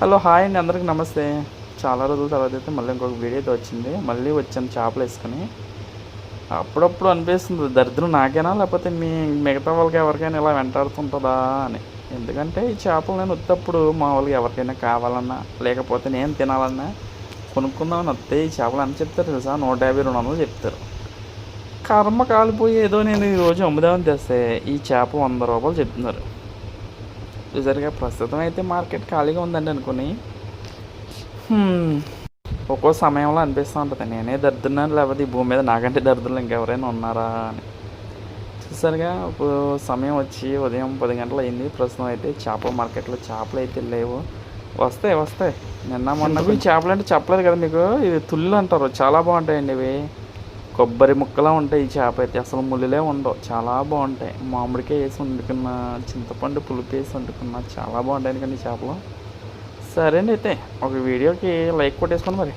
Hello hi అండి, అందరికి నమస్తే. చాలా రోజుల తర్వాత అయితే మళ్ళీ ఇంకొక వీడియో అయితే వచ్చింది. మళ్ళీ వచ్చాను చేపలు వేసుకొని. అప్పుడప్పుడు అనిపిస్తుంది దరిద్రం నాకేనా లేకపోతే మిగతా వాళ్ళకి ఎవరికైనా ఇలా వెంటాడుతుంటుందా అని. ఎందుకంటే ఈ చేపలు నేను వచ్చేటప్పుడు మా వాళ్ళకి ఎవరికైనా కావాలన్నా లేకపోతే నేను తినాలన్నా కొనుక్కుందామని వస్తే ఈ చేపలు అని చెప్తారు తెలుసా, 150 200 చెప్తారు. కర్మ కాలిపోయి ఏదో నేను ఈరోజు అమ్ముదామని తెస్తే ఈ చేప 100 రూపాయలు చెప్తున్నారు. చూసారుగా, ప్రస్తుతం అయితే మార్కెట్ ఖాళీగా ఉందండి అనుకుని. ఒక్కో సమయంలో అనిపిస్తూ ఉంటుంది నేనే దరిద్రున్నాను లేకపోతే ఈ భూమి మీద నాకంటే దరిద్రులు ఇంకెవరైనా ఉన్నారా అని. చూసారుగా, ఒక సమయం వచ్చి ఉదయం 10 గంటలు అయింది. ప్రస్తుతం అయితే చేపల మార్కెట్లో చేపలు అయితే లేవు. వస్తాయి నిన్న మొన్న. ఈ చేపలు అంటే చెప్పలేదు కదా మీకు, ఇది తుళ్ళు అంటారు. చాలా బాగుంటాయండి ఇవి. కొబ్బరి ముక్కలా ఉంటాయి ఈ చేప అయితే, అసలు ముళ్ళులే ఉండవు. చాలా బాగుంటాయి. మామిడికాయ వేసి వండుకున్న, చింతపండు పులుపు వేసి వండుకున్న చాలా బాగుంటాయి ఎందుకండి ఈ చేపలు. సరే అండి, అయితే ఒక వీడియోకి లైక్ కొట్టేసుకోండి మరి.